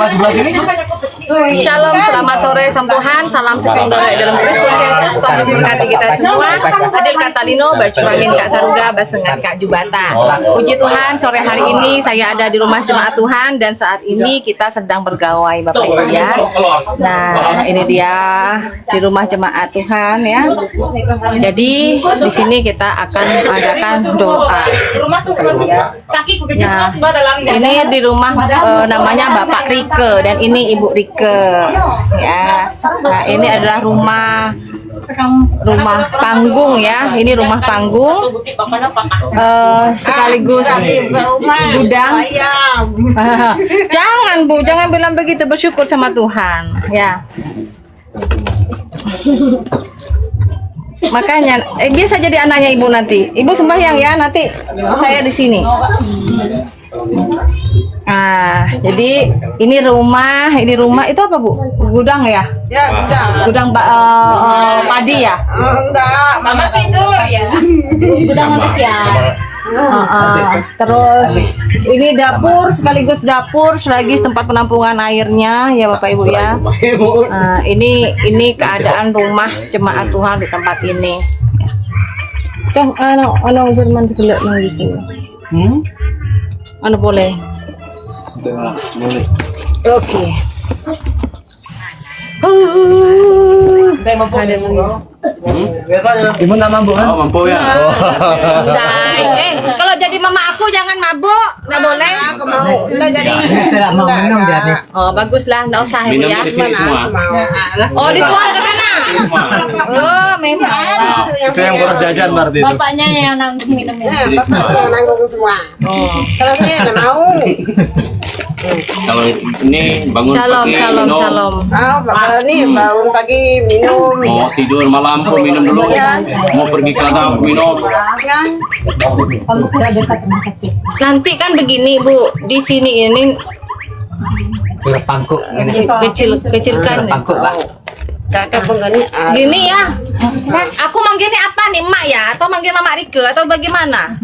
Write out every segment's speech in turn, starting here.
orang sebelah sini. Shalom, selamat sore Samtuhan, salam sejahtera dalam Kristus Yesus. Tuhan memberkati kita semua. Adil Katalino, Bacuramin Kak Saruga, Basengan Kak Jubata. Puji Tuhan, sore hari ini saya ada di rumah jemaat Tuhan dan saat ini kita sedang bergawai Bapak Ibu ya. Nah, ini dia di rumah jemaat Tuhan ya. Jadi di sini kita akan mengadakan doa. Nah, ini di rumah namanya Bapak Rike dan ini Ibu Rike ya. Nah, ini adalah rumah panggung ya. Ini rumah panggung sekaligus gudang. Jangan Bu, jangan bilang begitu, bersyukur sama Tuhan ya. Makanya biasa jadi anaknya Ibu nanti. Ibu sembahyang ya, nanti saya di sini. Nah, jadi ini rumah itu apa Bu? Gudang ya? Ya, Gudang padi ya? Enggak, mama tidur ya. Gudang manusia. Terus ini dapur sekaligus dapur sekaligus tempat penampungan airnya ya Bapak Ibu ya. Ini keadaan rumah jemaat Tuhan di tempat ini. Cang, ano Jerman dulu di sini. Ano boleh? Boleh. Oke. Ibu nak mabuk kan? Oh, mampu ya. Kalau jadi mama aku jangan mabuk, nggak boleh. Aku mau. Enggak jadi. Mau minum jadi. Oh baguslah, nggak usah Ibu ya. Minumnya di sini semua. Oh dituang ke sana. Oh memang. Itu yang kurang jajan berarti itu. Bapaknya yang nanggung minumnya. Bapak yang nanggung semua. Kalau saya nggak mau. Kalau ini bangun Shalom, pagi shalom, minum. shalom. Kalau nih bangun pagi minum. Mau tidur malam pun minum dulu. Mau pergi ke ladang minum. Kan? Kamu kira dekat rumah sakit. Nanti kan begini Bu, di sini ini Pangkuk ini. kecilkan. Pangkuk lah. Kakak pun gini. Gini ya, aku manggilnya apa nih Emak ya? Atau manggil Mama Rike atau bagaimana?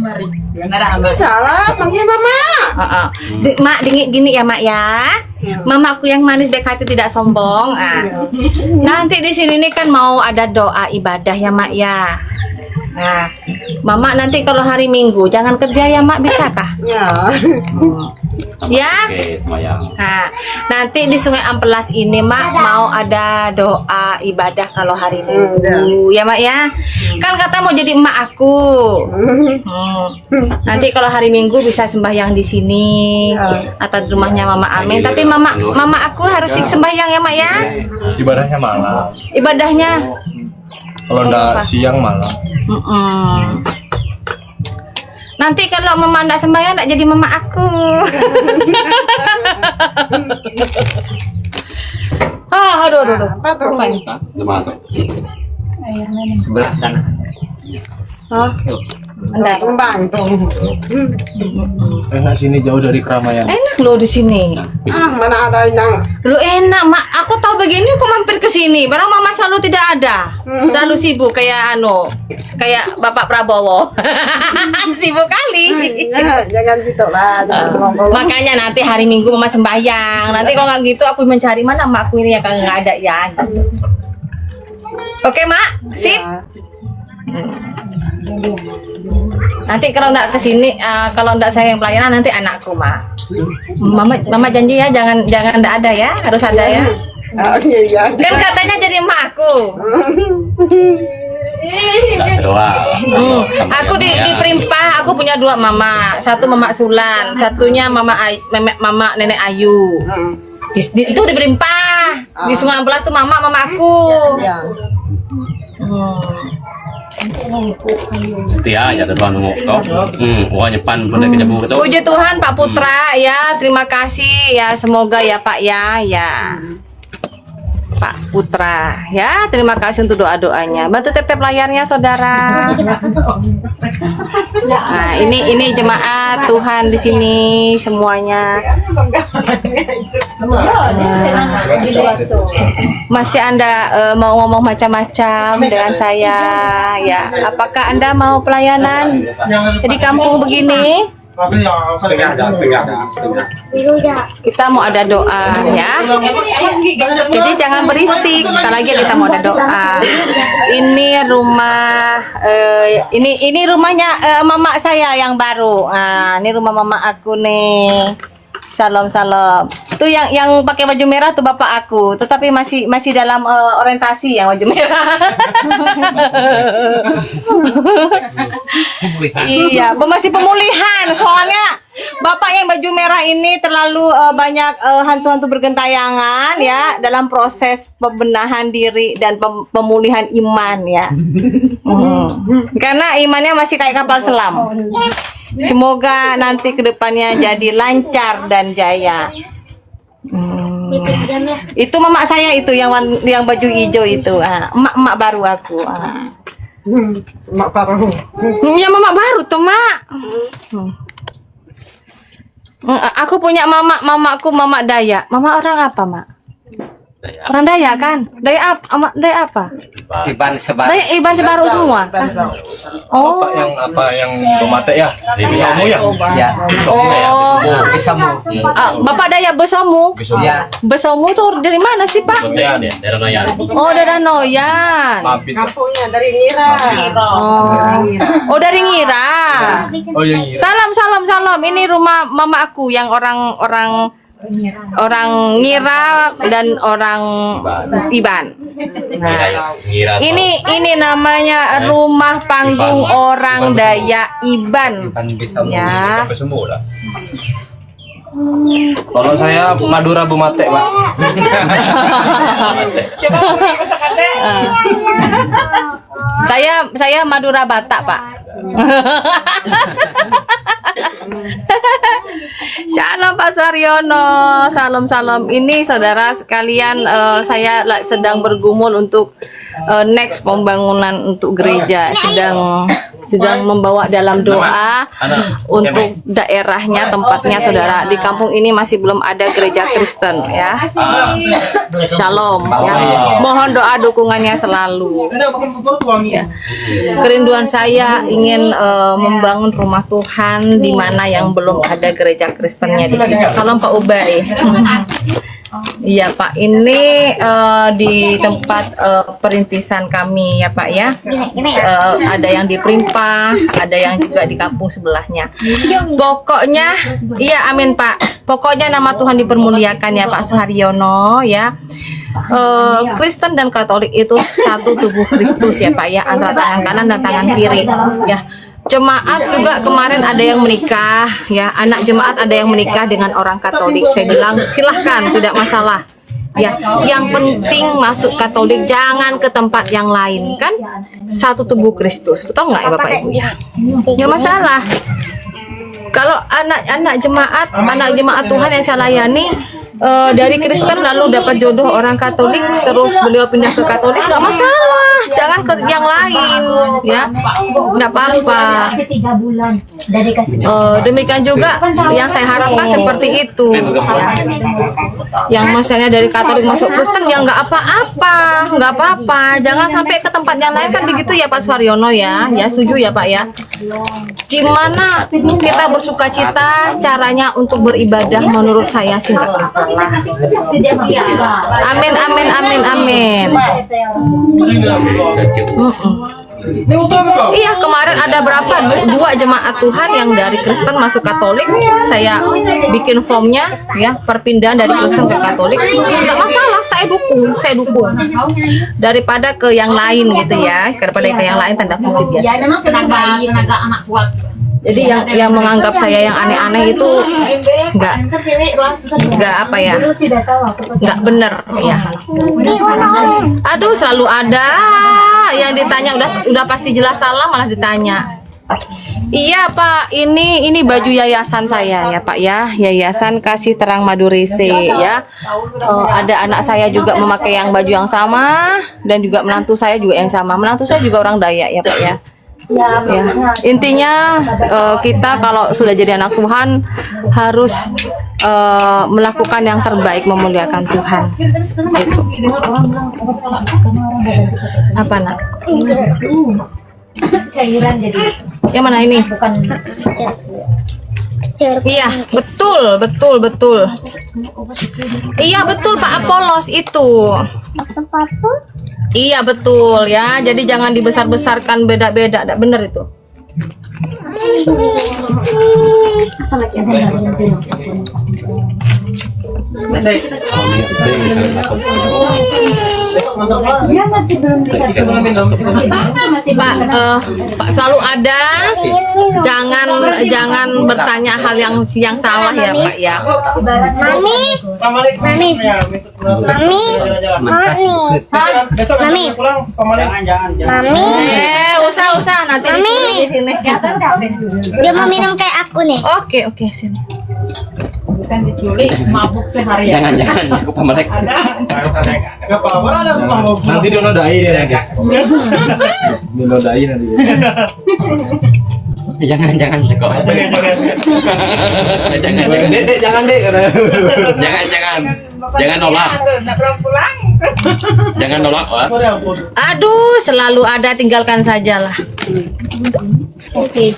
Salah, panggil mama. Mak gini ya Mak ya. Mamaku yang manis baik hati tidak sombong. Nanti di sini nih kan mau ada doa ibadah ya Mak ya. Nah, Mama nanti kalau hari Minggu jangan kerja ya Mak, bisakah? Ya. Ya. Oke, semayang. Nah, nanti di Sungai Amplas ini Mak mau ada doa ibadah kalau hari Minggu ya Mak ya. Kan kata mau jadi emak aku. Nanti kalau hari Minggu bisa sembahyang di sini atau di rumahnya Mama Amin. Tapi mama aku harus sembahyang ya Mak ya. Ibadahnya malam. Ibadahnya Kalau enggak siang malam. nanti kalau Mama enggak sembahyang enggak jadi mama aku. Aduh. Apa tuh? Gimana tuh? Sebelah sana. Enggak. Kembang tuh. Enak sini jauh dari keramaian. Enak loh di sini. Mana ada yang Lu enak, Mak. Aku tahu begini aku mampir ke sini. Barang Mama selalu tidak ada. Selalu sibuk kayak kayak Bapak Prabowo. Sibuk kali. jangan gitu lah. Makanya nanti hari Minggu Mama sembahyang. Nanti kalau nggak gitu aku mencari mana makku ini yang kalau nggak ada ya. Oke, Mak. Sip. Nanti kalau nggak kesini, kalau nggak saya yang pelayanan nanti anakku Mak. Mama janji ya jangan nggak ada ya, harus ada ya. Oh iya. Kan katanya jadi emak aku. Doa. Aku di Perimpah aku punya dua mama, satu Mama Sulan, satunya Mama Nenek Ayu. Itu di Perimpah, di Sungai Amplas tuh mama aku. Setia aja tuh nunggu toh. Uangnya pan pun dari kejabu itu. Puji Tuhan Pak Putra ya, terima kasih ya, semoga ya Pak ya. Pak Putra ya, terima kasih untuk doa-doanya. Bantu tap-tap layarnya saudara. Nah, ini jemaat Tuhan di sini semuanya. Masih Anda mau ngomong macam-macam dengan saya ya? Apakah Anda mau pelayanan di kampung begini? Kita mau ada doa ya. Jadi jangan berisik. Kita lagi kita mau ada doa. Ini rumah ini rumahnya mama saya yang baru. Nah, ini rumah mama aku nih. Salam. Tuh yang pakai baju merah tuh bapak aku. Tetapi masih dalam orientasi yang baju merah. Iya, masih pemulihan. Soalnya bapak yang baju merah ini terlalu banyak hantu-hantu bergentayangan ya dalam proses pembenahan diri dan pemulihan iman ya. Karena imannya masih kayak kapal selam. Semoga nanti kedepannya jadi lancar dan jaya. Itu mama saya itu yang baju hijau itu. Emak baru aku. Mak baru. Ya mama baru tuh mak. Aku punya mamaku mama Dayak. Mama orang apa mak? Orang Dayak kan? Dayak apa? Iban sebar. Dayak Iban Sebaru semua. Oh. Yang tomate ya? Bisomu ya? Ya. Oh. Bisomu. Bapak Dayak Besomu. Ya. Besomu tuh dari mana sih pak? Daerah Noyan. Oh dari Noyan. Mabit. Kampungnya dari Ngira. Oh dari Ngira. Oh yang ini. Salam. Ini rumah mama aku yang orang Ngira dan orang Iban. Nah, ini namanya rumah panggung orang Dayak Iban. Ya. Semua. Kalau saya Madura Bumate, Pak. Saya Madura Batak, Pak. Shalom Pak Suharyono, salam. Ini saudara sekalian, saya sedang bergumul untuk next pembangunan untuk gereja, sedang membawa dalam doa untuk daerahnya, tempatnya saudara. Di kampung ini masih belum ada gereja Kristen ya. Shalom ya. Mohon doa dukungannya selalu. Ya. Kerinduan saya ingin membangun rumah Tuhan di mana yang belum ada gereja Kristennya di sini. Salam Pak Ubay. Iya Pak, ini di tempat perintisan kami ya Pak ya. Ada yang di Primpa, ada yang juga di kampung sebelahnya. Pokoknya, iya amin Pak. Pokoknya nama Tuhan dipermuliakan ya Pak Suharyono ya. Kristen dan Katolik itu satu tubuh Kristus ya Pak ya, antara tangan kanan dan tangan kiri ya. Jemaat juga kemarin ada yang menikah ya, anak jemaat ada yang menikah dengan orang Katolik. Saya bilang silahkan, tidak masalah ya, yang penting masuk Katolik, jangan ke tempat yang lain kan, satu tubuh Kristus, betul nggak ya Bapak Ibu ya? Nggak masalah. Kalau anak jemaat Tuhan yang saya layani dari Kristen lalu dapat jodoh orang Katolik, terus beliau pindah ke Katolik, nggak masalah, jangan ke yang lain ya, nggak apa-apa. Demikian juga yang saya harapkan seperti itu ya. Yang misalnya dari Katolik masuk Kristen ya nggak apa-apa, jangan sampai ke tempat yang lain kan begitu ya Pak Suharyono ya, setuju ya Pak ya. Gimana kita bersuka cita, caranya untuk beribadah menurut saya sih nggak masalah. Amin. Iya, kemarin ada berapa? 2 jemaat Tuhan yang dari Kristen masuk Katolik. Saya bikin formnya ya, perpindahan dari Kristen ke Katolik. Nggak masalah, saya dukung. Daripada ke yang lain gitu ya, daripada ke yang lain tanda kutip ya. Jadi yang menganggap saya yang aneh-aneh itu nggak apa ya, nggak bener ya. Aduh, selalu ada yang ditanya, udah pasti jelas salah malah ditanya. Iya Pak, ini baju yayasan saya ya Pak ya, Yayasan Kasih Terang Madurese ya. Ada anak saya juga memakai yang baju yang sama, dan juga menantu saya juga yang sama. Menantu saya juga orang Dayak ya Pak ya. Ya. Intinya kita kalau sudah jadi anak Tuhan harus melakukan yang terbaik, memuliakan Tuhan. Itu. Apa nak? Cairan jadi. Yang mana ini? Bukan. Iya, betul. Iya, betul Pak Apolos itu. Sepatu. Iya, betul ya. Jadi jangan dibesar-besarkan beda-beda. Enggak benar itu. Dia masih belum dikasih. Pak selalu ada. Jangan bertanya hal yang salah ya Pak ya. Mami. Usah nanti di sini. Dia mau minum kayak aku nih. Oke sini. Bukan diculik, mabuk seharian. Jangan aku pamalek. Nanti dinodai dia lagi. Dinodai nanti. Jangan kok. Jangan. Dek, jangan dek katanya. Jangan nolak. Jangan nolak, Wak. Aduh, selalu ada, tinggalkan sajalah. Oke.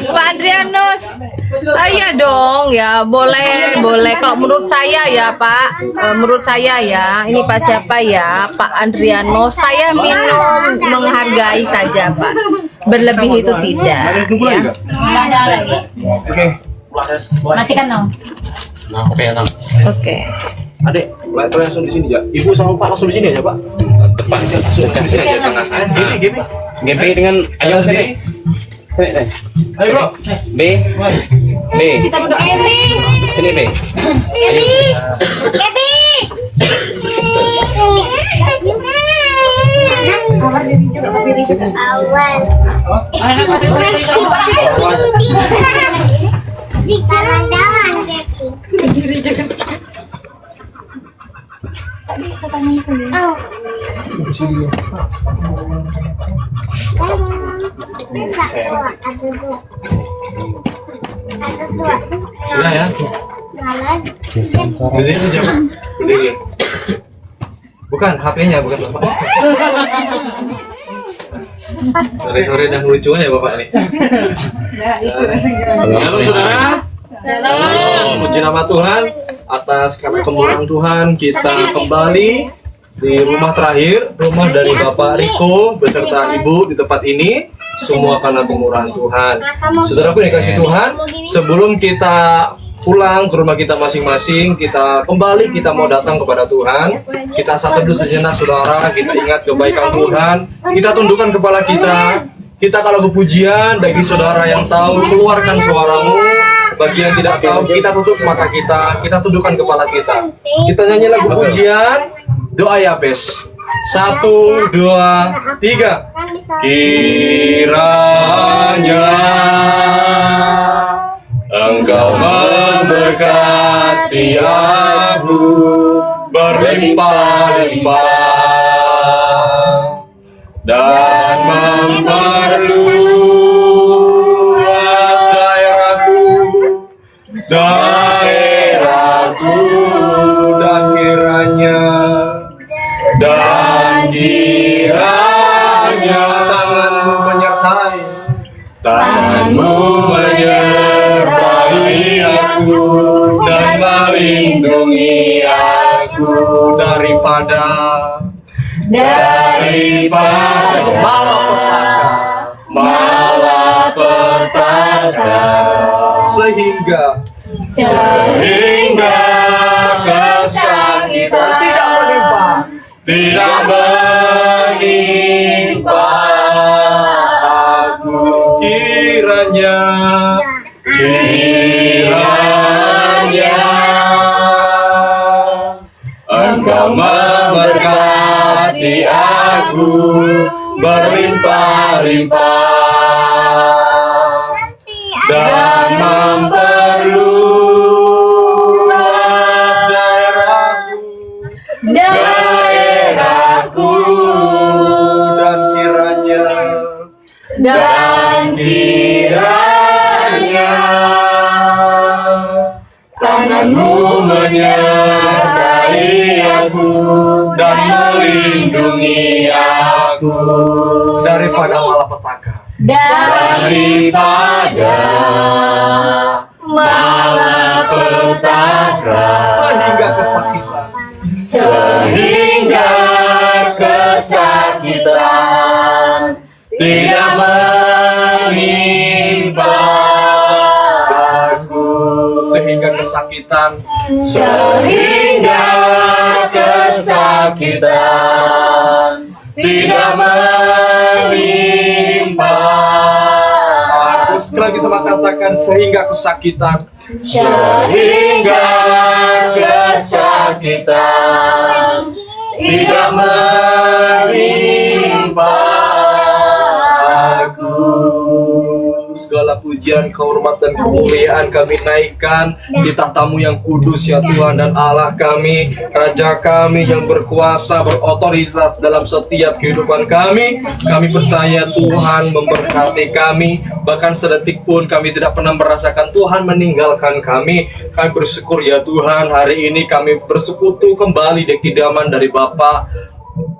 Pak Adrianus, iya dong ya, boleh. Kalau menurut saya ya Pak, menurut saya ya, ini Pak siapa ya, Pak Adrianus, saya minum menghargai saja Pak, berlebih itu tidak. Ya. Nggak ada lagi. Oke. Matikan dong. Nah, oke, Nang. Oke. Adek, langsung di sini ya. Ibu sama Pak langsung di sini aja, Pak. Depan. Langsung di sini aja tengah. Gini. GP dengan ayo sini. Sini. Ayo, Bro. B. Kita berdoa ini. Sini, B. Tak bisa tanganku ya. Sudah ya. Jadi itu jam. Berdiri. Bukan HP-nya, bukan Bapak. Sore-sore dah lucu aja Bapak nih. Halo saudara. Halo. Puji nama Tuhan atas karena kemurahan Tuhan kita kembali di rumah terakhir, rumah dari Bapak Riko beserta Ibu di tempat ini, semua karena kemurahan Tuhan. Saudaraku yang dikasihi Tuhan, sebelum kita pulang ke rumah kita masing-masing, kita kembali, kita mau datang kepada Tuhan. Kita satu dulu sejenak saudara, kita ingat kebaikan Tuhan, kita tundukkan kepala kita. Kita kalau kepujian, bagi saudara yang tahu, keluarkan suaramu. Bagi yang tidak tahu, kita tutup mata kita tundukkan kepala kita. Kita nyanyi lagu pujian, doa ya Pes. 1, 2, 3. Kiranya Engkau memberkati aku berlimpah-limpah dan memperluas daerahku dan kiranya tanganmu menyertai aku dan melindungi aku daripada malapetaka sehingga kesakitan tidak menimpa aku. Kiranya Engkau memberkati aku berlimpah-limpah dan memperluas daerahku dan kiranya tanganmu menyertai aku dan melindungi aku daripada malapetaka daripada malapetaka sehingga kesakitan tidak menimpa aku sehingga kesakitan tidak menimpa aku. Sekali lagi sama katakan sehingga kesakitan tidak menimpa aku. Segala pujian, kehormatan, kemuliaan kami naikkan di tahta-Mu yang kudus ya Tuhan dan Allah kami, Raja kami yang berkuasa, berotoritas dalam setiap kehidupan kami. Kami percaya Tuhan memberkati kami, bahkan sedetik pun kami tidak pernah merasakan Tuhan meninggalkan kami. Kami bersyukur ya Tuhan, hari ini kami bersekutu kembali di kediaman dari Bapak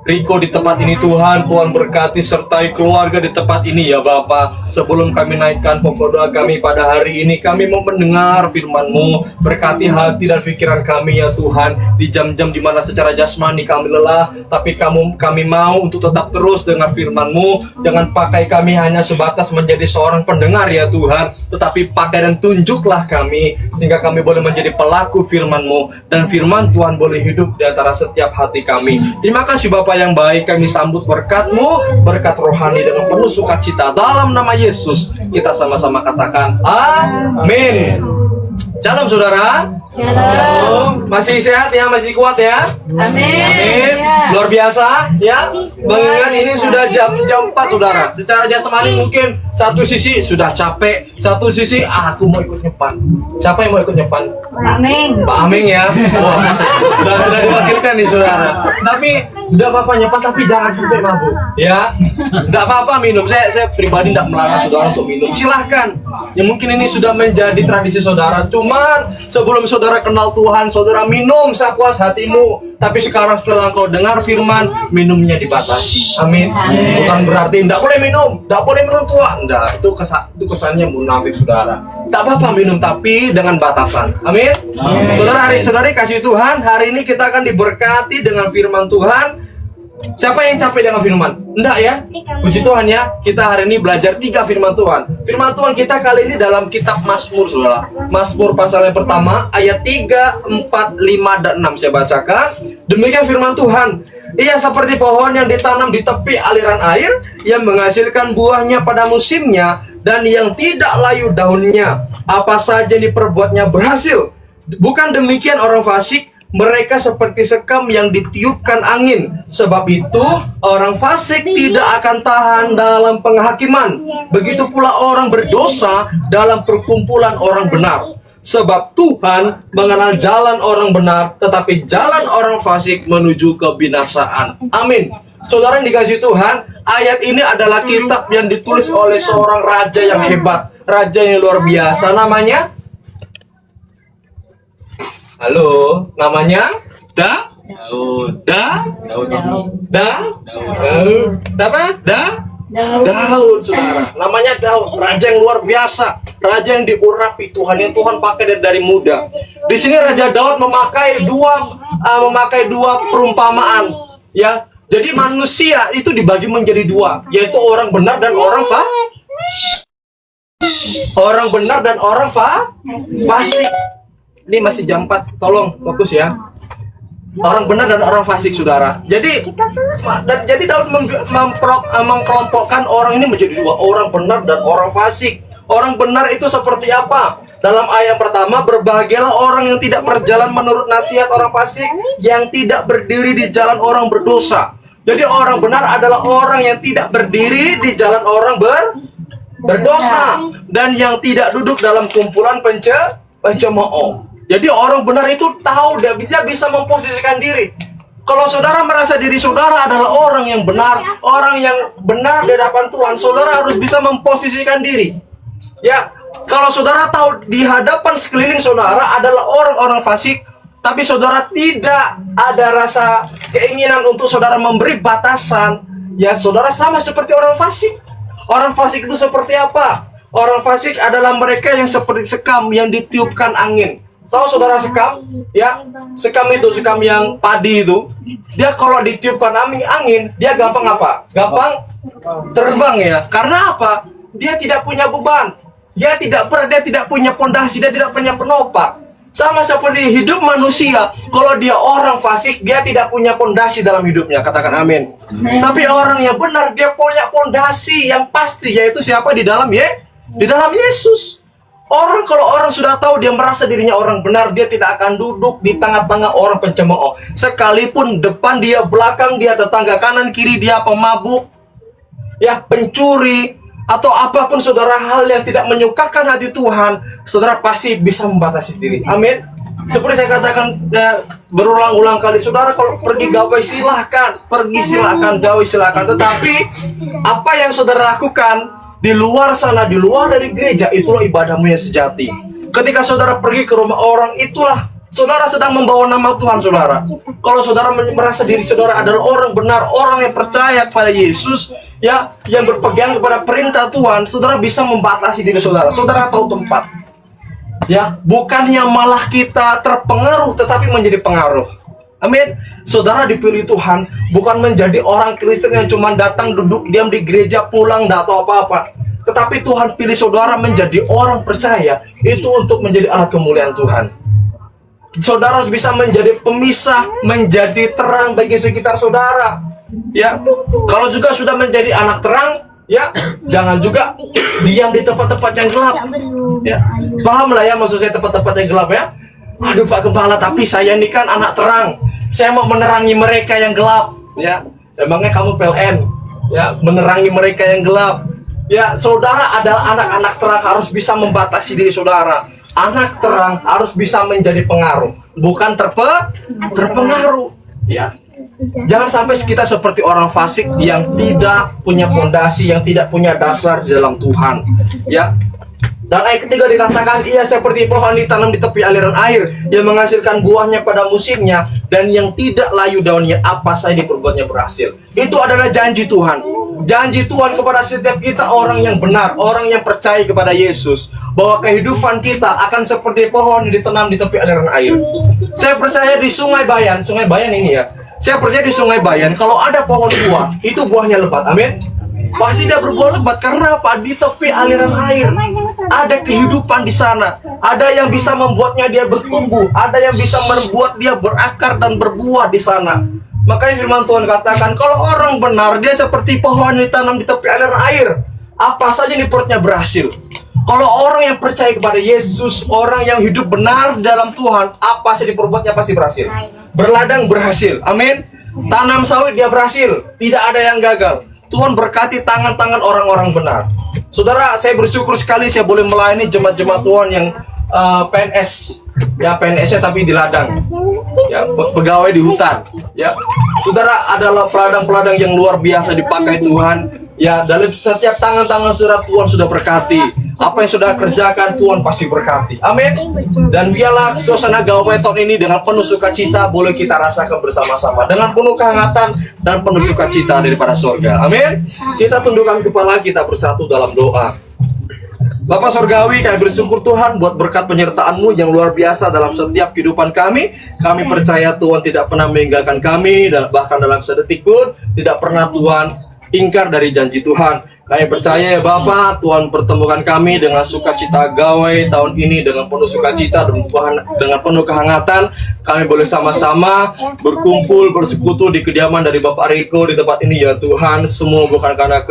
Riko di tempat ini Tuhan. Tuhan berkati sertai keluarga di tempat ini ya Bapa. Sebelum kami naikkan pokok doa kami pada hari ini, kami mau mendengar firman-Mu. Berkati hati dan pikiran kami ya Tuhan, di jam-jam dimana secara jasmani kami lelah, tapi kami mau untuk tetap terus dengar firman-Mu. Jangan pakai kami hanya sebatas menjadi seorang pendengar ya Tuhan, tetapi pakai dan tunjuklah kami, sehingga kami boleh menjadi pelaku firman-Mu, dan firman Tuhan boleh hidup di antara setiap hati kami. Terima kasih Bapa yang baik, kami sambut berkat-Mu, berkat rohani dengan penuh sukacita. Dalam nama Yesus, kita sama-sama katakan amin. Shalom saudara. Shalom. Masih sehat ya, masih kuat ya. Amin. Amin. Luar biasa ya. Mengingat ini sudah jam 4 saudara. Secara jasmani mungkin satu sisi sudah capek, satu sisi aku mau ikut nyepan. Siapa yang mau ikut nyepan? Amin. Pak Aming ya. Wah, sudah diwakilkan nih saudara. Tapi enggak apa-apa nyepan, tapi jangan sampai mabuk ya. Enggak apa-apa minum. Saya pribadi enggak melarang saudara untuk minum. Silahkan. Ya mungkin ini sudah menjadi tradisi saudara. Cuman sebelum saudara kenal Tuhan, saudara minum sepuas hatimu. Tapi sekarang setelah kau dengar firman, minumnya dibatasi. Amin. Bukan berarti enggak boleh minum tua. Enggak, itu kesannya munafik saudara. Tak apa-apa minum, tapi dengan batasan. Amin. Saudara kasih Tuhan, hari ini kita akan diberkati dengan firman Tuhan. Siapa yang capek dengan firman? Enggak ya? Puji Tuhan ya, kita hari ini belajar 3 firman Tuhan. Firman Tuhan kita kali ini dalam kitab Mazmur saudara. Mazmur pasal yang pertama ayat 3, 4, 5, dan 6 saya bacakan. Demikian firman Tuhan. Ia seperti pohon yang ditanam di tepi aliran air, yang menghasilkan buahnya pada musimnya, dan yang tidak layu daunnya. Apa saja yang diperbuatnya berhasil. Bukan demikian orang fasik, mereka seperti sekam yang ditiupkan angin. Sebab itu orang fasik tidak akan tahan dalam penghakiman. Begitu pula orang berdosa dalam perkumpulan orang benar. Sebab Tuhan mengenal jalan orang benar, tetapi jalan orang fasik menuju kebinasaan. Amin. Saudara yang dikasihi Tuhan, ayat ini adalah kitab yang ditulis oleh seorang raja yang hebat, raja yang luar biasa. Namanya? Halo, namanya? Daud. Daud, saudara. Namanya Daud, raja yang luar biasa, raja yang diurapi Tuhan, yang Tuhan pakai dari muda. Di sini Raja Daud memakai dua perumpamaan, ya. Jadi manusia itu dibagi menjadi 2, yaitu orang benar dan orang fasik. Ini masih jam 4, tolong fokus ya. Orang benar dan orang fasik, saudara. Jadi Daud mengkelompokkan orang ini menjadi 2, orang benar dan orang fasik. Orang benar itu seperti apa? Dalam ayat pertama, berbahagialah orang yang tidak berjalan menurut nasihat orang fasik, yang tidak berdiri di jalan orang berdosa. Jadi orang benar adalah orang yang tidak berdiri di jalan orang berdosa, dan yang tidak duduk dalam kumpulan pencemooh. Jadi orang benar itu tahu dia bisa memposisikan diri. Kalau saudara merasa diri saudara adalah orang yang benar di hadapan Tuhan, saudara harus bisa memposisikan diri. Ya, kalau saudara tahu di hadapan sekeliling saudara adalah orang-orang fasik, tapi saudara tidak ada rasa keinginan untuk saudara memberi batasan, ya saudara sama seperti orang fasik. Orang fasik itu seperti apa? Orang fasik adalah mereka yang seperti sekam yang ditiupkan angin. Tahu saudara sekam? Ya, sekam itu, sekam yang padi itu. Dia kalau ditiupkan angin, dia gampang apa? Gampang terbang ya. Karena apa? Dia tidak punya beban. Dia tidak punya pondasi, dia tidak punya penopang. Sama seperti hidup manusia, kalau dia orang fasik, dia tidak punya pondasi dalam hidupnya. Katakan amin. Tapi orang yang benar, dia punya pondasi yang pasti, yaitu siapa? Di dalam Yesus. Kalau orang sudah tahu, dia merasa dirinya orang benar, dia tidak akan duduk di tengah-tengah orang pencemooh. Sekalipun depan dia, belakang dia, tetangga kanan kiri dia pemabuk, ya, pencuri, atau apapun saudara hal yang tidak menyukakan hati Tuhan, saudara pasti bisa membatasi diri. Amin. Seperti saya katakan berulang-ulang kali, saudara kalau pergi gawe silahkan, gawe silahkan. Tetapi apa yang saudara lakukan di luar sana, di luar dari gereja, itulah ibadahmu yang sejati. Ketika saudara pergi ke rumah orang, itulah saudara sedang membawa nama Tuhan saudara. Kalau saudara merasa diri saudara adalah orang benar, orang yang percaya kepada Yesus, ya, yang berpegang kepada perintah Tuhan, saudara bisa membatasi diri saudara. Saudara tahu tempat. Ya, bukannya malah kita terpengaruh, tetapi menjadi pengaruh. Amin. Saudara dipilih Tuhan bukan menjadi orang Kristen yang cuma datang duduk diam di gereja, pulang tidak tahu apa-apa. Tetapi Tuhan pilih saudara menjadi orang percaya, itu untuk menjadi alat kemuliaan Tuhan. Saudara bisa menjadi pemisah, menjadi terang bagi sekitar saudara. Ya, kalau juga sudah menjadi anak terang, ya, jangan juga diam di tempat-tempat yang gelap. Ya, paham lah ya maksud saya tempat-tempat yang gelap ya. Aduh Pak Gembala, tapi saya ini kan anak terang. Saya mau menerangi mereka yang gelap. Ya, emangnya kamu PLN? Ya, menerangi mereka yang gelap. Ya, saudara adalah anak-anak terang, harus bisa membatasi diri saudara. Anak terang harus bisa menjadi pengaruh, bukan terpengaruh. Ya, jangan sampai kita seperti orang fasik yang tidak punya pondasi, yang tidak punya dasar di dalam Tuhan. Ya. Dan ayat ketiga dikatakan, ia seperti pohon ditanam di tepi aliran air, yang menghasilkan buahnya pada musimnya, dan yang tidak layu daunnya, apa saja diperbuatnya berhasil. Itu adalah janji Tuhan. Janji Tuhan kepada setiap kita orang yang benar, orang yang percaya kepada Yesus, bahwa kehidupan kita akan seperti pohon yang ditanam di tepi aliran air. Saya percaya di Sungai Bayan ini ya. Saya percaya di Sungai Bayan, kalau ada pohon buah, itu buahnya lebat. Amin. Pasti dia berbuah lebat. Karena apa? Di tepi aliran air ada kehidupan di sana. Ada yang bisa membuatnya dia bertumbuh, ada yang bisa membuat dia berakar dan berbuah di sana. Makanya firman Tuhan katakan, kalau orang benar, dia seperti pohon ditanam di tepi aliran air, apa saja di perutnya berhasil. Kalau orang yang percaya kepada Yesus, orang yang hidup benar dalam Tuhan, apa saja diperbuatnya pasti berhasil. Berladang berhasil, amin. Tanam sawit dia berhasil, tidak ada yang gagal. Tuhan berkati tangan-tangan orang-orang benar. Saudara, saya bersyukur sekali saya boleh melayani jemaat-jemaat Tuhan yang PNS. Ya, PNS-nya tapi di ladang. Ya, pegawai di hutan. Ya, saudara adalah peladang-peladang yang luar biasa dipakai Tuhan. Ya, dalam setiap tangan-tangan saudara Tuhan sudah berkati. Apa yang sudah kerjakan Tuhan pasti berkati. Amin. Dan biarlah suasana gawe tahun ini dengan penuh sukacita boleh kita rasakan bersama-sama, dengan penuh kehangatan dan penuh sukacita daripada surga. Amin. Kita tundukkan kepala kita bersatu dalam doa. Bapa Surgawi, kami bersyukur Tuhan buat berkat penyertaan-Mu yang luar biasa dalam setiap kehidupan kami. Kami percaya Tuhan tidak pernah meninggalkan kami, dan bahkan dalam sedetik pun tidak pernah Tuhan ingkar dari janji Tuhan. Kami percaya ya Bapa, Tuhan pertemukan kami dengan sukacita gawe tahun ini dengan penuh sukacita dan Tuhan dengan penuh kehangatan. Kami boleh sama-sama berkumpul, bersekutu di kediaman dari Bapak Riko di tempat ini ya Tuhan. Semua bukan karena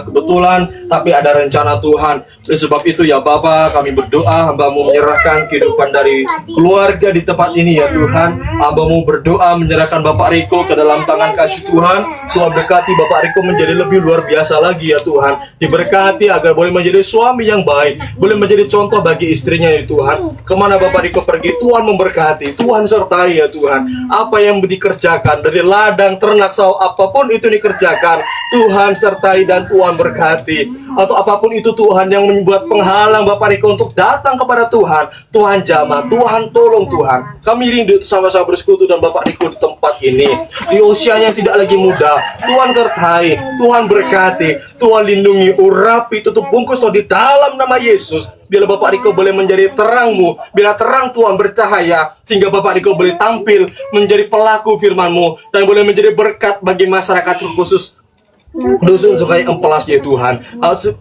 kebetulan, tapi ada rencana Tuhan. Oleh sebab itu ya Bapa, kami berdoa, hamba-Mu menyerahkan kehidupan dari keluarga di tempat ini ya Tuhan. Hamba-Mu berdoa menyerahkan Bapak Riko ke dalam tangan kasih Tuhan. Tuhan berkati Bapak Riko menjadi lebih luar biasa lagi ya Tuhan. Diberkati agar boleh menjadi suami yang baik, boleh menjadi contoh bagi istrinya ya Tuhan. Kemana Bapak Riko pergi, Tuhan memberkati, Tuhan sertai ya Tuhan. Apa yang dikerjakan dari ladang, ternak, sawah, apapun itu dikerjakan, Tuhan sertai dan Tuhan berkati. atau apapun itu Tuhan yang membuat penghalang Bapak Riko untuk datang kepada Tuhan, Tuhan jamah, Tuhan tolong Tuhan. Kami rindu sama-sama bersekutu dan Bapak Riko di tempat ini, di usia yang tidak lagi muda. Tuhan sertai, Tuhan berkati, Tuhan lindungi, urapi, tutup bungkus di dalam nama Yesus. Biar Bapak Riko boleh menjadi terangmu, biar terang Tuhan bercahaya, sehingga Bapak Riko boleh tampil menjadi pelaku firman-Mu, dan boleh menjadi berkat bagi masyarakat khusus dusun Sungai Empelas ya Tuhan.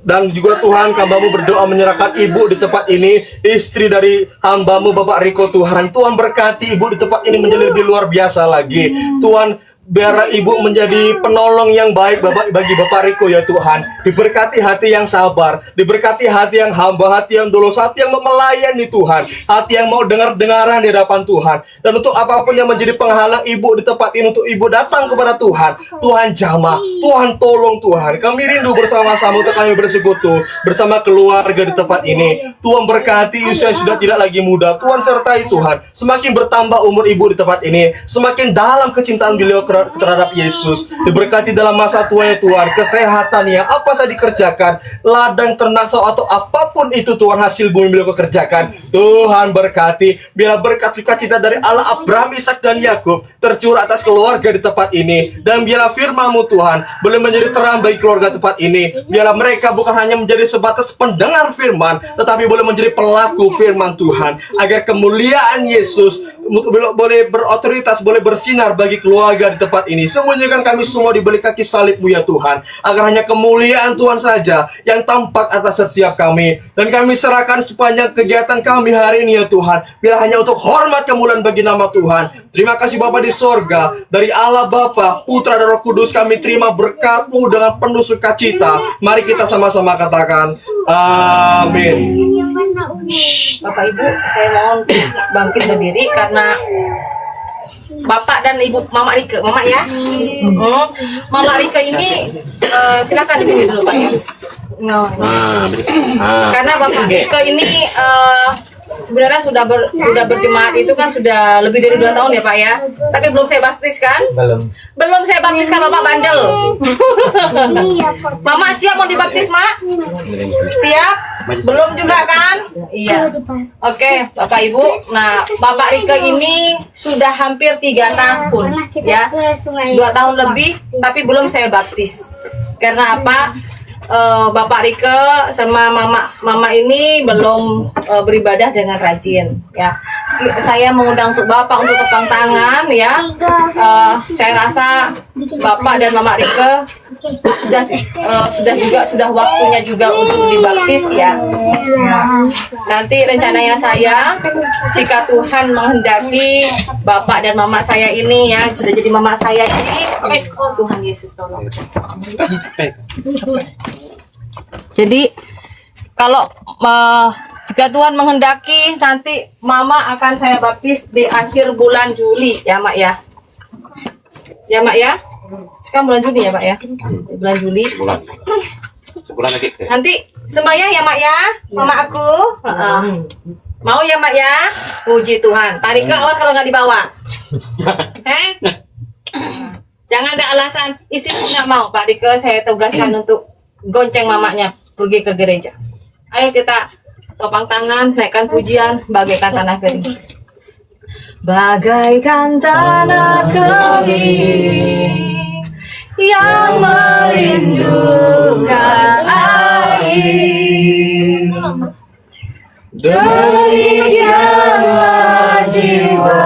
Dan juga Tuhan, hamba-Mu berdoa menyerahkan ibu di tempat ini, istri dari hamba-Mu Bapak Riko Tuhan. Tuhan berkati ibu di tempat ini menjadi lebih luar biasa lagi Tuhan. Biar ibu menjadi penolong yang baik bagi Bapak Riko ya Tuhan. Diberkati hati yang sabar, diberkati hati yang hamba, hati yang tulus, hati yang mau melayani Tuhan, hati yang mau dengar-dengaran di hadapan Tuhan. Dan untuk apapun yang menjadi penghalang ibu di tempat ini, untuk ibu datang kepada Tuhan, Tuhan jamah, Tuhan tolong Tuhan. Kami rindu bersama-sama untuk kami bersekutu bersama keluarga di tempat ini. Tuhan berkati usia sudah tidak lagi muda, Tuhan sertai Tuhan. Semakin bertambah umur ibu di tempat ini, semakin dalam kecintaan beliau terhadap Yesus. Diberkati dalam masa tuanya Tuhan, kesehatannya, apa saja dikerjakan, ladang ternak atau apapun itu Tuhan hasil bumi beliau kerjakan. Tuhan berkati, biar berkat sukacita dari Allah Abraham, Ishak dan Yakub tercurah atas keluarga di tempat ini. Dan biarlah firman-Mu Tuhan boleh menjadi terang bagi keluarga tempat ini. Biarlah mereka bukan hanya menjadi sebatas pendengar firman, tetapi boleh menjadi pelaku firman Tuhan, agar kemuliaan Yesus boleh berotoritas, boleh bersinar bagi keluarga di tempat ini. Semuanya kan kami semua diberi kaki salib-Mu ya Tuhan, agar hanya kemuliaan Tuhan saja yang tampak atas setiap kami. Dan kami serahkan sepanjang kegiatan kami hari ini ya Tuhan, biar hanya untuk hormat kemuliaan bagi nama Tuhan. Terima kasih Bapa di sorga, dari Allah Bapa, Putra dan Roh Kudus kami terima berkat-Mu dengan penuh sukacita. Mari kita sama-sama katakan amin. Bapak Ibu, saya mohon bangkit berdiri karena Bapak dan Ibu Mama Rike, Mama ya. Mama Rike ini silakan di sini dulu Pak ya. Karena Bapak Rike ini sebenarnya sudah berjemaat itu kan sudah lebih dari 2 tahun ya Pak ya. Tapi belum saya baptis kan? Belum saya baptis kan Bapak bandel. Mama siap mau dibaptis Mak? Siap? Belum juga kan? Iya. Oke, Bapak Ibu. Nah, Bapak Rike ini sudah hampir 3 tahun ya. 2 tahun lebih tapi belum saya baptis. Karena apa? Bapak Rike sama mama ini belum beribadah dengan rajin ya. Saya mengundang untuk Bapak untuk tepang tangan ya. Saya rasa Bapak dan Mama Rike sudah waktunya juga untuk dibaptis ya. Nanti rencananya saya, jika Tuhan menghendaki Bapak dan Mama saya ini ya sudah jadi mama saya ini, oh Tuhan Yesus tolong. Jadi kalau jika Tuhan menghendaki nanti Mama akan saya baptis di akhir bulan Juli ya Mak ya. Ya Mak ya. Sekarang bulan Juli ya Pak ya. Bulan Juli. Sebulan lagi. Nanti sembahyang ya Mak ya. Mama aku. Mau ya Mak ya. Puji Tuhan. Pak Rike awas kalau nggak dibawa. Jangan ada alasan istri nggak mau. Pak Rike saya tugaskan untuk gonceng mamanya pergi ke gereja. Ayo kita topang tangan, naikkan pujian bagaikan tanah kering. Bagaikan tanah kering yang merindukan air, demikianlah jiwaku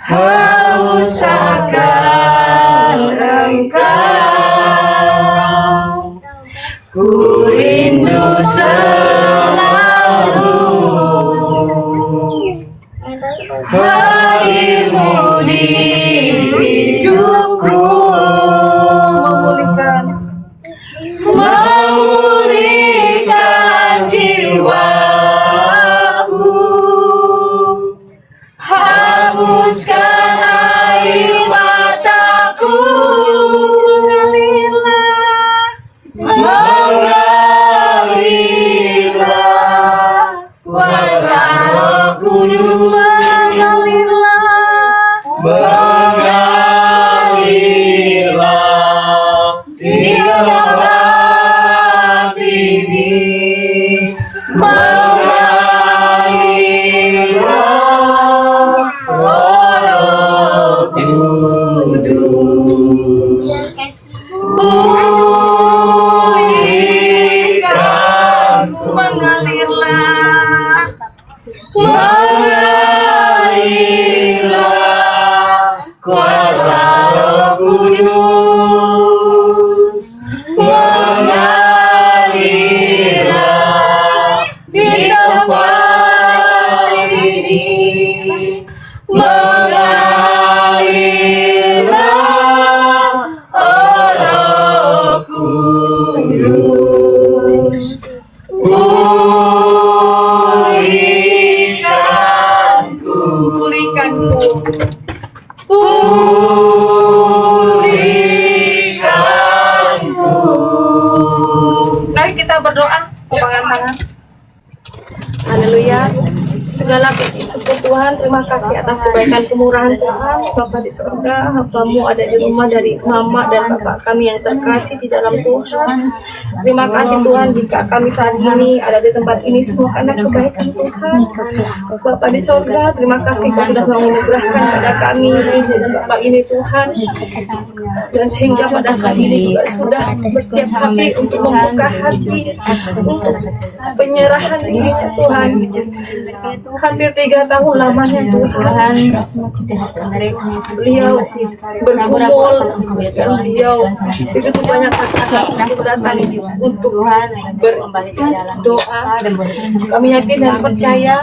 haus akan Engkau, ku rindu selalu hadirmu di hidupku, memulihkan jiwaku, hapuskan air mataku, mengalirlah kuasa Roh Kudus, mengalirlah Mengalirlah kuasa Roh Kudus, mengalirlah di tempat ini, mengalirlah Roh Kudus. Mari kita berdoa, pegangan tangan. Haleluya. Segala puji syukur Tuhan, terima kasih atas kebaikan kemurahan Tuhan. Bapa di surga, hamba-Mu ada di rumah dari mama dan bapak kami yang terkasih di dalam Tuhan. Terima kasih Tuhan jika kami saat ini ada di tempat ini semua karena kebaikan Tuhan. Bapa di surga, terima kasih Kau sudah menganugerahkan pada kami dan bapak ini Tuhan. Dan sehingga pada saat ini juga sudah bersiap hati untuk membuka hati untuk penyerahan diri Tuhan. Hampir 3 tahun lamanya Tuhan, beliau bergumul dan beliau begitu banyak keberatan untuk berdoa. Kami yakin dan percaya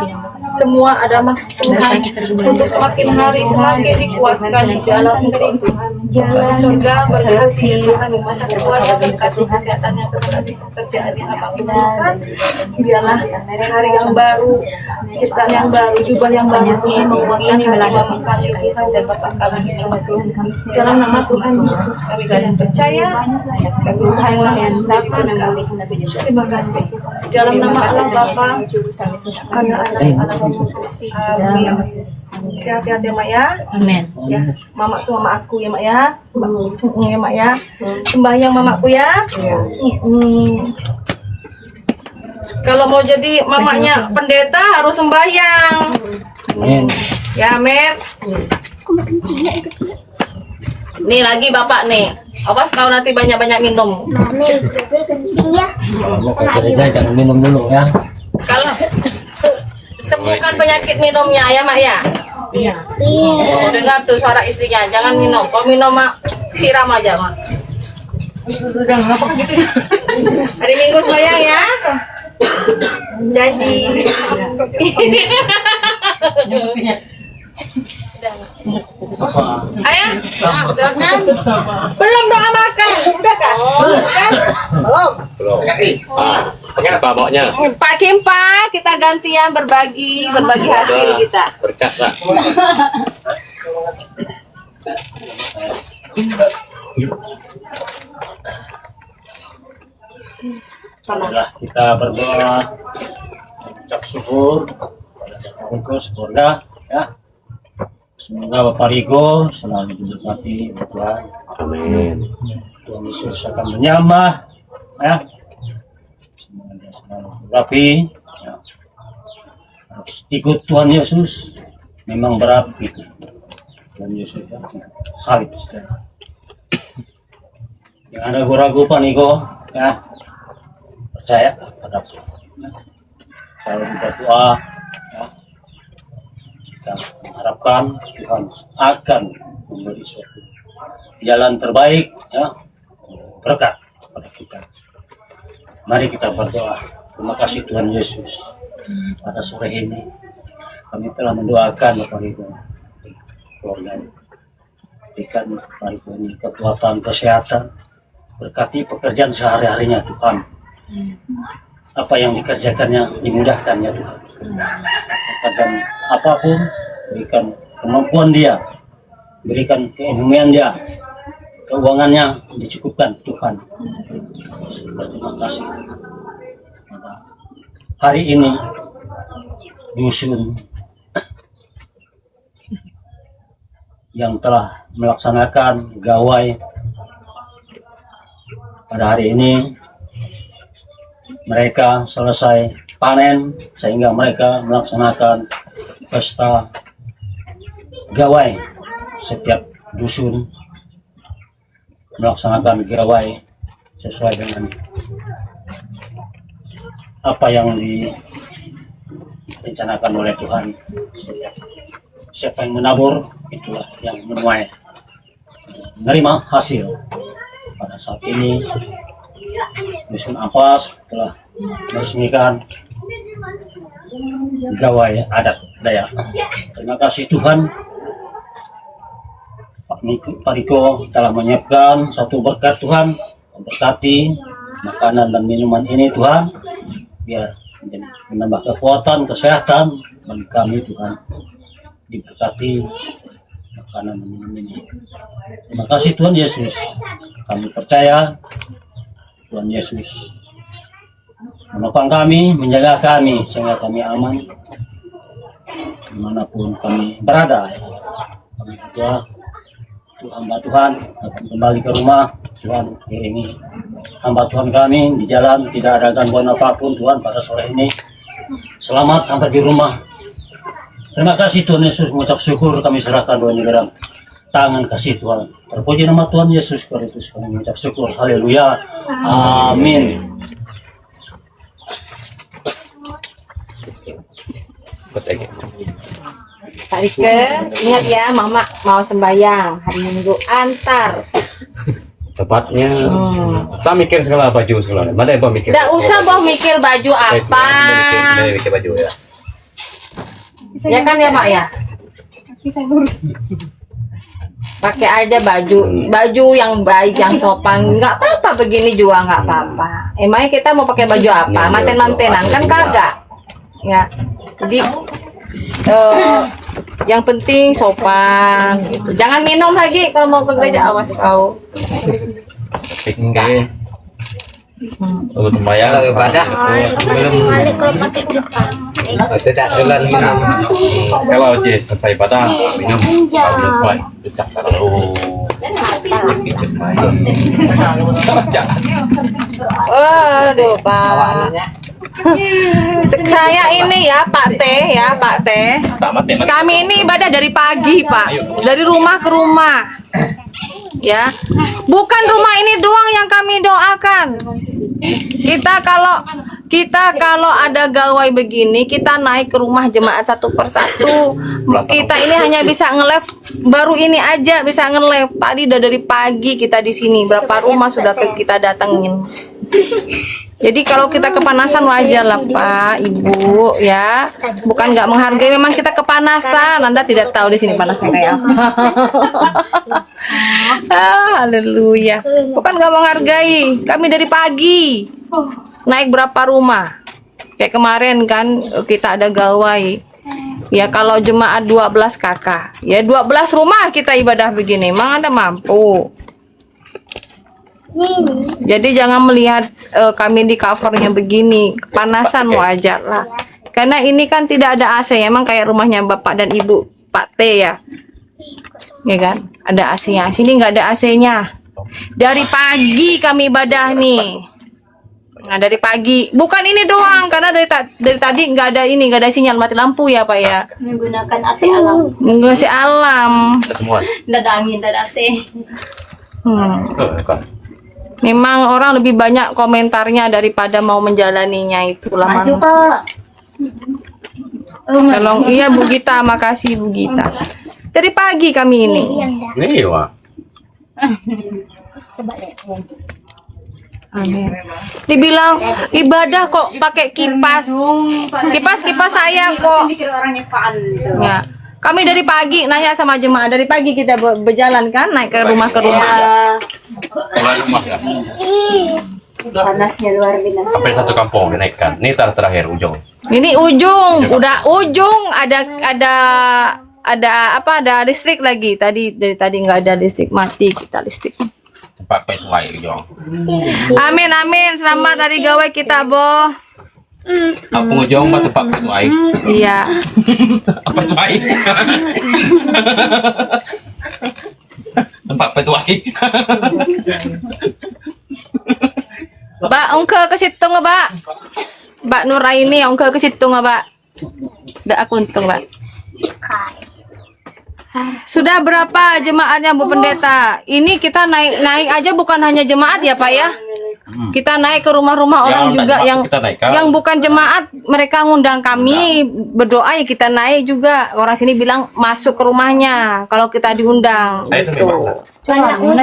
semua ada maksud Tuhan untuk semakin hari semakin dikuatkan di dalam diri Tuhan. Di surga berkasih Tuhan di masa keluarga, berkati kesehatannya, berkati pekerjaannya, apapun Tuhan. Biarlah hari yang baru, ciptaan yang baru, jubah yang baru Tuhan menguatkan hati kami Tuhan dan Bapak kami Tuhan. Dalam nama Tuhan Yesus kami dan percaya, kami semua yang dapat. Terima kasih. Dalam nama Allah Bapa, anak-anak Allah Yesus. Amin. Sehat-sehat ya Mak ya. Amin. Ya, mama tuh mama aku ya Mak ya. Ya Mak ya. Sembahyang mamaku ya. Kalau mau jadi mamanya pendeta harus sembahyang. Amin. Ya, Mer. Nih lagi Bapak nih. Awas kau nanti banyak-banyak minum. Jangan minum dulu ya. Kalau sembuhkan penyakit minumnya ya, Mak ya. Iya. Oh, dengar tuh suara istrinya. Jangan minum. Kau minum Mak, siram aja, Mak. Hari Minggu sembahyang ya. Janji. Ayah, belum doa makan, udah kan? Belum. Pakai apa bawanya? Pak Kimpa, kita gantian berbagi hasil kita. Berkat lah. Setelah kita berdoa, ucap syukur kepada keluarga ya. Semoga Bapak Riko selalu diberkati Tuhan. Amin. Tuhan Yesus akan menyambah ya. Semoga dia selalu rapi ya. Harus ikut Tuhan Yesus. Memang berat itu. Tuhan Yesus ya. Salib saja. Jangan ragu-ragu Pak Niko ya. Percaya pada Tuhan. Selalu berdoa ya. Kita mengharapkan Tuhan akan memberi suatu jalan terbaik ya, berkat pada kita. Mari kita berdoa. Terima kasih Tuhan Yesus. Pada sore ini kami telah mendoakan Bapak Ibu keluarga. Berikan Bapak Ibu ini kekuatan, kesehatan, berkati pekerjaan sehari-harinya Tuhan. Apa yang dikerjakannya dimudahkannya Tuhan. Dan apapun berikan kemampuan dia, berikan keilmuan dia, keuangannya dicukupkan Tuhan. Terima kasih. Pada hari ini dusun yang telah melaksanakan gawai pada hari ini, mereka selesai panen sehingga mereka melaksanakan pesta gawai. Setiap dusun melaksanakan gawai sesuai dengan apa yang rencanakan oleh Tuhan. Siapa yang menabur, itulah yang menuai menerima hasil. Pada saat ini Dusun Ampas telah meresmikan gawai adat Dayak. Terima kasih Tuhan, Pak Riko telah menyiapkan satu berkat Tuhan, memberkati makanan dan minuman ini Tuhan, biar menambah kekuatan, kesehatan bagi kami Tuhan. Diberkati makanan dan minuman ini. Terima kasih Tuhan Yesus. Kami percaya Tuhan Yesus menopang kami, menjaga kami sehingga kami aman dimanapun kami berada. Kami berdoa hamba Tuhan akan kembali ke rumah. Tuhan iringi hamba Tuhan kami di jalan, tidak ada gangguan apapun Tuhan pada sore ini. Selamat sampai di rumah. Terima kasih Tuhan Yesus, mengucap syukur kami serahkan doa dalam tangan kasih Tuhan. Terpuji nama Tuhan Yesus Kristus, kami mengucap syukur. Haleluya. Amin. Pak Rike, ingat ya, Mama mau sembahyang hari Minggu antar. Tepatnya saya mikir segala baju segala. Mana yang mikir? Tidak usah mau mikir baju apa. Mikir baju ya. Ya kan ya Mak ya. Pakai aja baju yang baik, yang sopan. Nggak apa-apa begini juga nggak apa-apa. Emangnya kita mau pakai baju apa? Manten-mantenan kan kagak. Ya. Jadi yang penting sopan gitu. Jangan minum lagi kalau mau ke gereja, awas kau. Tinggal. Untuk sembahyang ibadah belum tidak jalan minum. Kalau aja selesai ibadah minum kalau selesai bisa taruh pijat main. Waduh Pak. Saya ini ya Pak Teh. Kami ini ibadah dari pagi Pak, dari rumah ke rumah. Ya, bukan rumah ini doang yang kami doakan. Kita kalau ada gawai begini, kita naik ke rumah jemaat satu persatu. Kita ini hanya bisa nge-live, baru ini aja bisa nge-live. Tadi udah dari pagi kita di sini, berapa rumah sudah kita datengin. Jadi kalau kita kepanasan wajar lah Pak, Ibu ya. Bukan nggak menghargai, memang kita kepanasan. Anda tidak tahu di sini panasnya kayak apa. Haleluya. Bukan nggak menghargai. Kami dari pagi naik berapa rumah. Kayak kemarin kan kita ada gawai. Ya kalau jemaat 12 kakak, ya 12 rumah kita ibadah begini. Emang Anda mampu? Jadi jangan melihat kami di covernya begini, kepanasan wajar lah. Karena ini kan tidak ada AC, emang kayak rumahnya Bapak dan Ibu Pak T ya. Ya kan? Ada AC-nya. Sini nggak ada AC-nya. Dari pagi kami ibadah nih. Nah, dari pagi. Bukan ini doang, karena dari tadi nggak ada sinyal, mati lampu ya Pak ya. Menggunakan AC alam. Menggunakan AC alam. Semua. Tidak ada angin, tidak ada AC. Memang orang lebih banyak komentarnya daripada mau menjalaninya, itulah manusia. Tolong iya Bu Gita, makasih Bu Gita. Dari pagi kami ini. Nih wah. Amin. Dibilang ibadah kok pakai kipas. Kipas saya kok. Ya. Kami dari pagi nanya sama jemaah, dari pagi kita berjalan kan, naik ke rumah. Mulai rumah ya. Panasnya luar biasa. Sampai satu kampung dinaikkan. Ini terakhir ujung. Ini ujung, udah ujung ada listrik lagi. Dari tadi nggak ada listrik, mati kita listrik. Tempat pesuai ujung. Amin. Selamat hari gawai kita, Boh. Kampung ujung tempat pesuai. Iya. Apa pesuai? Tempat pesuai. Mbak, ongke ke situ nggak, Mbak? Mbak Nuraini, ongke ke situ nggak, Mbak? Nggak aku untung, Mbak. Sudah berapa jemaatnya Bu Pendeta? Ini kita naik aja bukan hanya jemaat ya Pak ya? Kita naik ke rumah-rumah orang Yang juga jemaat yang kita naikkan. yang bukan jemaat, mereka ngundang kami berdoa ya kita naik juga. Orang sini bilang masuk ke rumahnya kalau kita diundang. Nah, itu Gitu. gimana?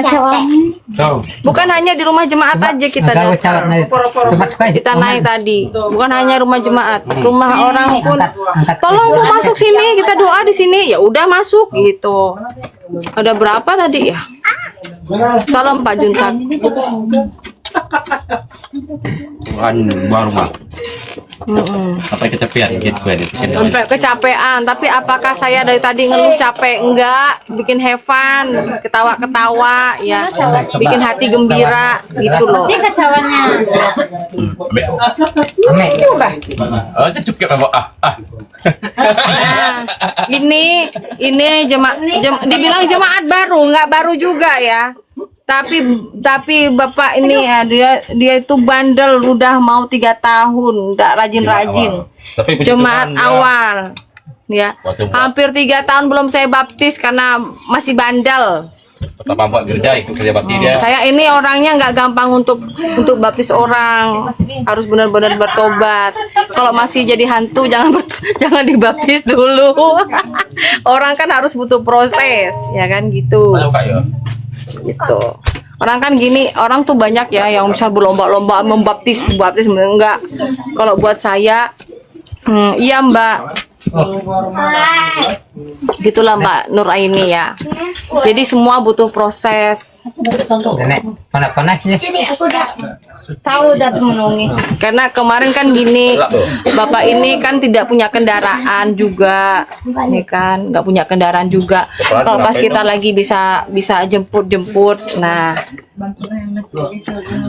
Tahu. Bukan hanya di rumah jemaat aja kita datang. Kita naik tadi. Bukan hanya rumah jemaat, rumah orang pun. Tolong Bu masuk sini, kita doa di sini. Ya udah masuk gitu. Ada berapa tadi ya? Salam Pak Juntak. Tuhan baru mah. Mm-mm. Sampai kecapean gitu ya di sini. Sampai kecapean, tapi apakah saya dari tadi ngeluh capek? Enggak, bikin have fun, ketawa-ketawa ya, bikin hati gembira gitu loh. Si kecawannya. Oh, cukup ke ah. Nah, ini dibilang jemaat baru, nggak baru juga ya. Tapi bapak ini ya dia itu bandel udah mau 3 tahun, nggak rajin-rajin. Tapi puji Jemaat Tuhan, ya. awal ya, Waktu hampir 3 tahun belum saya baptis karena masih bandel. Pertama buat gereja ikut kerja bakti dia. Saya ini orangnya nggak gampang untuk baptis orang, harus benar-benar bertobat. Kalau masih jadi hantu jangan dibaptis dulu. Orang kan harus butuh proses, ya kan gitu. Ayo Kak ya. Gitu. Orang kan gini, orang tuh banyak ya yang misal berlomba-lomba membaptis enggak. Kalau buat saya, iya Mbak. Gitulah Mbak Nuraini ya. Jadi semua butuh proses. Nenek, panas-panasnya. Tahu udah menunggu. Karena kemarin kan gini, Bapak ini kan tidak punya kendaraan juga, nih kan, nggak punya kendaraan juga. Kalau pas kita lagi bisa jemput. Nah,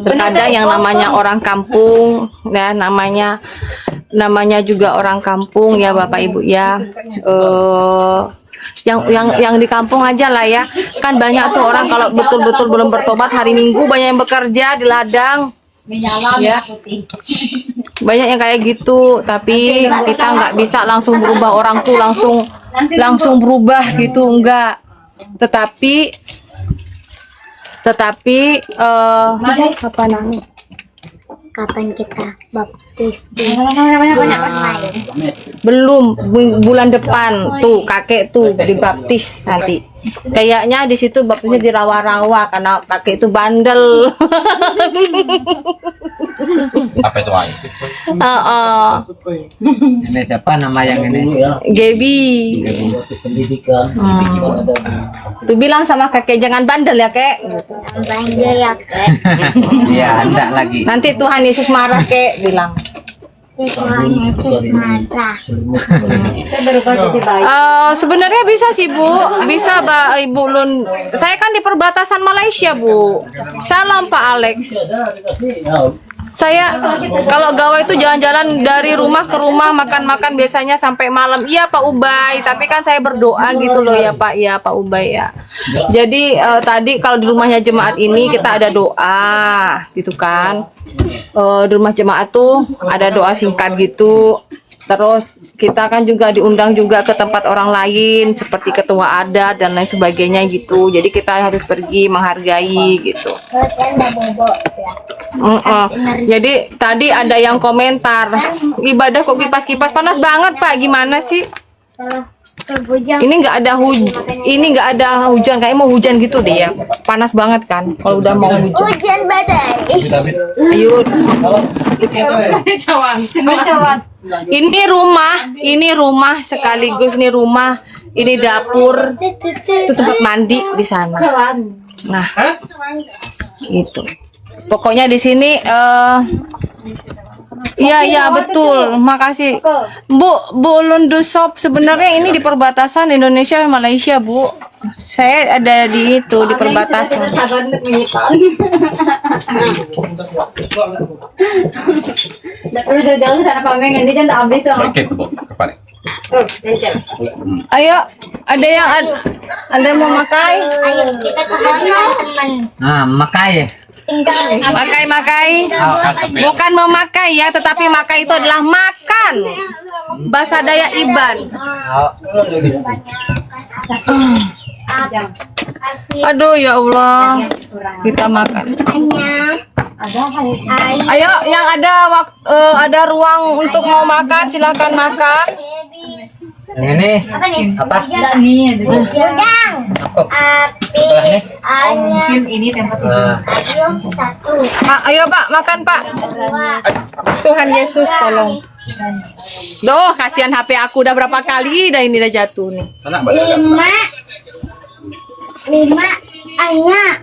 terkadang yang namanya orang kampung, ya namanya juga orang kampung ya Bapak Ibu ya. Yang di kampung aja lah ya, kan banyak tuh orang kalau betul-betul belum bertobat hari Minggu banyak yang bekerja di ladang. Ya. Banyak yang kayak gitu, tapi kita nggak bisa langsung berubah orang tuh langsung berubah gitu, enggak. Tetapi apa namanya? Kapan kita baptis? Belum, bulan depan tuh kakek tuh dibaptis nanti. Kayaknya di situ baptisnya di rawa-rawa karena kakek itu bandel. Apa itu Ais? Ini siapa nama yang ini? Gaby. Tuh bilang sama kakek jangan bandel ya kek. Bandel ya kek. Iya, enggak lagi. Nanti Tuhan Yesus marah kek bilang. Tuhan Yesus marah. Sebenarnya bisa sih Bu, bisa Ibu Lun. Saya kan di perbatasan Malaysia Bu. Shalom Pak Alex. Saya kalau gawe itu jalan-jalan dari rumah ke rumah, makan-makan biasanya sampai malam. Iya Pak Ubay, tapi kan saya berdoa gitu loh ya Pak, ya Pak Ubay ya. Jadi tadi kalau di rumahnya jemaat ini kita ada doa gitu kan. Di rumah jemaat tuh ada doa singkat gitu. Terus kita kan juga diundang juga ke tempat orang lain seperti ketua adat dan lain sebagainya gitu. Jadi kita harus pergi menghargai gitu. Jadi tadi ada yang komentar ibadah kok kipas-kipas panas banget Pak, gimana sih? Ini nggak ada hujan, kayak mau hujan gitu deh ya, panas banget kan kalau udah mau hujan. Hujan badai. Ayo. Ini rumah sekaligus ini dapur, itu tempat mandi di sana. Nah, gitu. Pokoknya di sini iya betul. Makasih. Bu Lundusop, sebenarnya ini di perbatasan Indonesia dan Malaysia, Bu. Saya ada di perbatasan. Perlu jalan sana pamer nanti kan habis sama. Oke, Bu. Kapan? Ayo, ada yang mau makai? Ayo kita ke sana teman. Nah, makai. Makai. Bukan memakai ya, tetapi makai itu adalah makan. Bahasa Dayak Iban. Aduh ya Allah, kita makan. Hanya Ayo, yang ada ruang untuk mau makan, silakan makan. Yang ini Apa nih? apa? Nih, Apa? Sebelah nih? Mungkin ini tempat tidur. Ayo Pak, makan Pak. Tuhan Yesus tolong. Doh, kasihan HP aku udah berapa kali dah ini udah jatuh nih. Lima anak.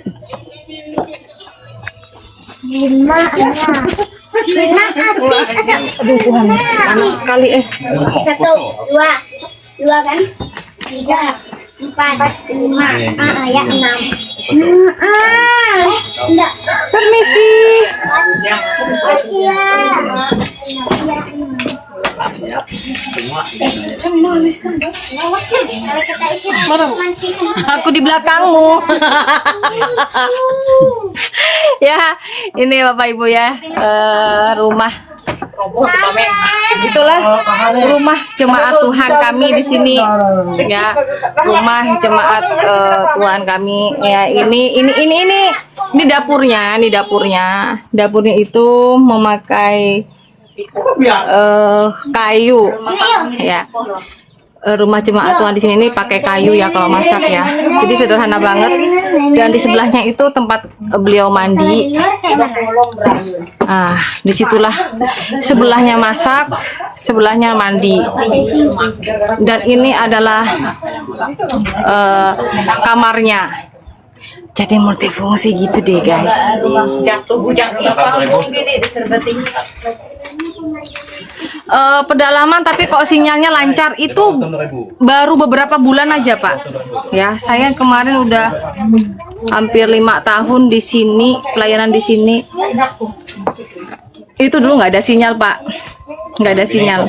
Aduh Tuhan, panas sekali Satu, dua kan? Tiga, empat, lima, ya enam. Enggak. Permisi. Iya. Aku di belakangmu. Ya, ini Bapak Ibu ya, rumah. Itulah rumah jemaat Tuhan kami di sini. Ya, rumah jemaat Tuhan kami. Ya, ini dapurnya, Dapurnya itu memakai kayu ya. Rumah jemaat Tuhan di sini ini pakai kayu ya kalau masak ya. Jadi sederhana banget. Dan di sebelahnya itu tempat beliau mandi. Disitulah sebelahnya masak, sebelahnya mandi. Dan ini adalah kamarnya. Jadi multifungsi gitu deh guys. Jatuh bujang. Pedalaman tapi kok sinyalnya lancar itu baru beberapa bulan aja Pak. Ya, saya kemarin udah hampir 5 tahun di sini, pelayanan di sini. Itu dulu nggak ada sinyal Pak, nggak ada sinyal.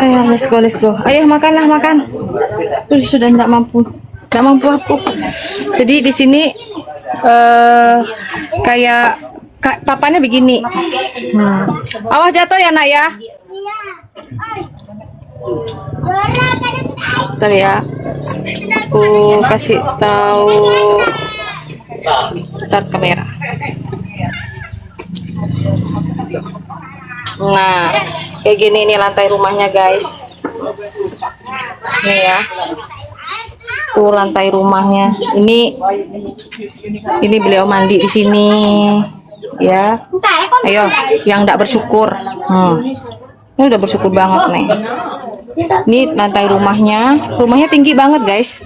Ayo, let's go. Ayo makanlah, makan. Sudah nggak mampu aku. Jadi di sini kayak papannya begini. Awas jatuh ya nak ya. Bentar ya. Aku kasih tahu. Bentar kamera. Nah, kayak gini nih lantai rumahnya guys. Nih ya. Tuh lantai rumahnya. Ini beliau mandi di sini. Ya. Ayo, yang enggak bersyukur. Ini udah bersyukur banget nih. Ini lantai rumahnya. Rumahnya tinggi banget, guys.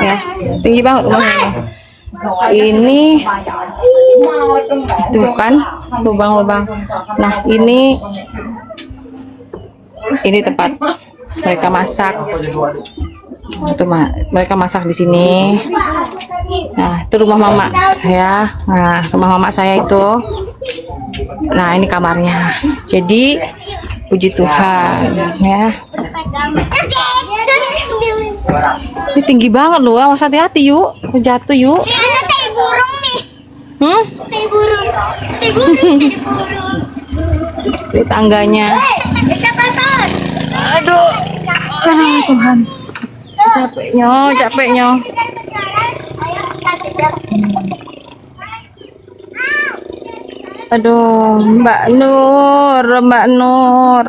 Ya, tinggi banget rumahnya. Ini tuh kan lubang-lubang. Nah, ini tempat mereka masak. Itu mereka masak di sini. Nah, itu rumah mama saya. Nah, rumah mama saya itu. Nah, ini kamarnya. Jadi, puji Tuhan, ya. Ini tinggi banget loh. Awas hati-hati yuk, jatuh yuk. Ini tangganya. Aduh, Tuhan. Capeknya. Aduh, Mbak Nur.